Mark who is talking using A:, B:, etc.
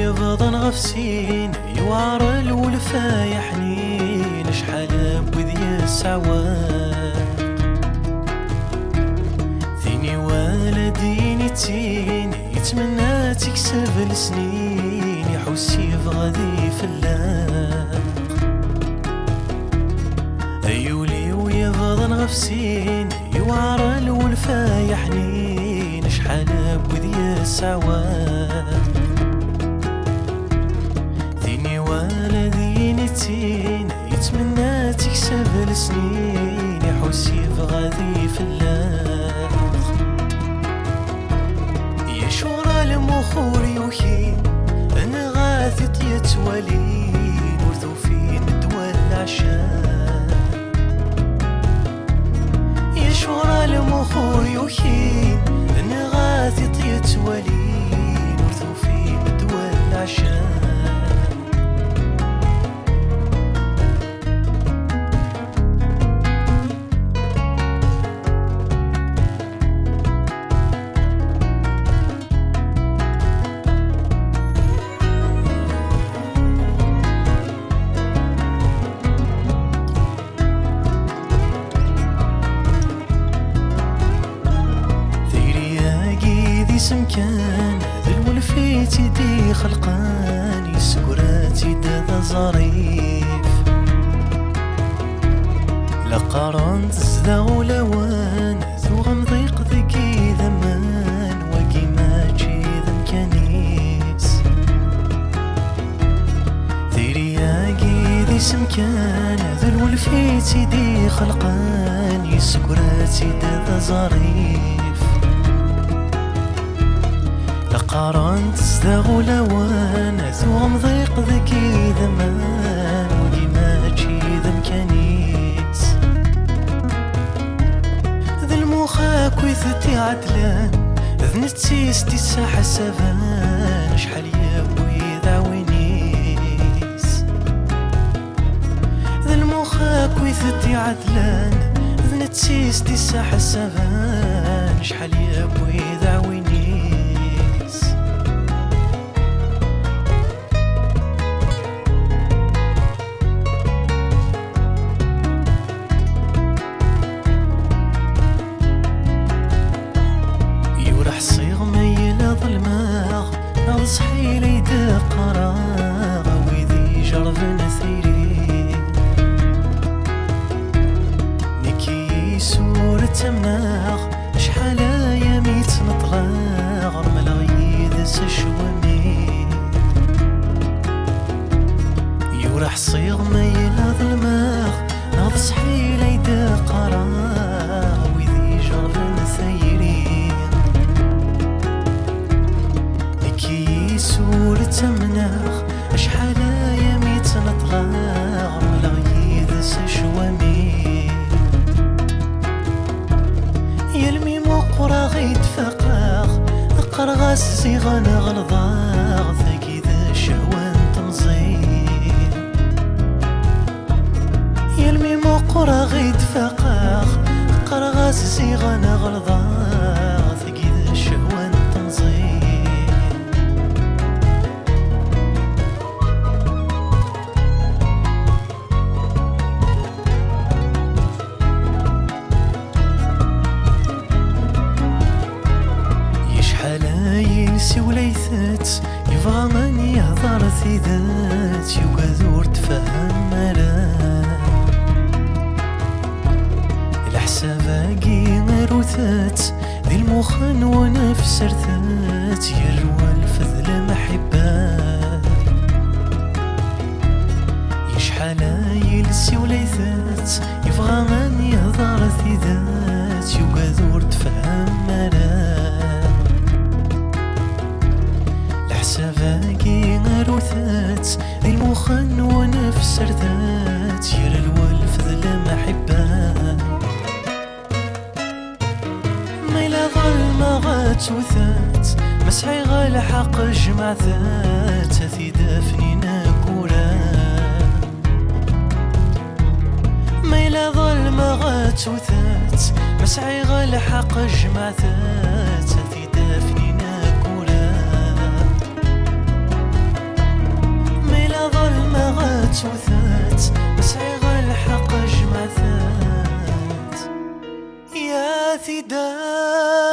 A: يفضن غفسين يوعر الولفا يا حنين شحال بوذي السعواق ثيني والدين يتين يتمنى تكسب السنين يحوسي في غادي فلاق أيولي ويفضن غفسين يوعر الولفا يا حنين شحال بوذي السعواق ثيني والدين يتين يتمنى تكسب السنين يحوسي في غادي فلاق يا شورى المخور يوحين أنا غاثي طيت ولين ورثو فين دول العشاق يا شورى المخور يوحين أنا غاثي طيت ولين ورثو فين دول العشاق سمكان ذا الولفيت يدي خلقاني سكراتي دا ظريف لا قارنت زدا ولوان ذو غمضيق ذكي ذمان وكي ماجي ذا مكانيس ثيرياكي ذي سمكان ذا الولفيت يدي خلقاني سكراتي دا ظريف قارنت زداغ لوان ثوغ مضيق ذكي ذمان ولي ماجي ذا مكانيس ذا المخاك ويثتي عدلان ذنتسيس تساح السفان شحال يابوي ذا وينيس ذا المخاك ويثتي عدلان ذنتسيس تساح السفان شحال يابوي ذا وينيس صيغ ميلا ظلماغ نصحي لي دقراغ ويذي جرب نثيري نكي سور تمناغ شحال يميت نطلاغ ملغيد سشوامي يورح صيغ ميلا ظلماغ نصحي لي دقراغ ويذي جرب نثيري سور تمناغ شحال يميت نطلاغ ملغيد سشوامي يلمي مقرى غيد فقاغ قرغاس زيغان غلظاغ ثقي ذا شهوان تمزين يلمي مقرى غيد فقاغ قرغاس زيغان غلظاغ ثقي ذا شهوان تمزين يلسي وليثات يبغى من يهضر في ذات يقدر تفهم مراه الحساباقي مروثات ذي المخن ونفس رثات يروى الفذل محباه يشحال يلسي وليثات يبغى من يهضر في ذات يقدر تفهم مراه سفاقي غروثات ذي المخن ونفس رثات يرى الولف ذا محبان ما إلا ظلمة غاتوثات مسعي غالحق جمع ذات ذي دافني ناكوران ما إلا ظلمة غاتوثات مسعي غالحق جمع ذات ذي دافني ناكوران ثدان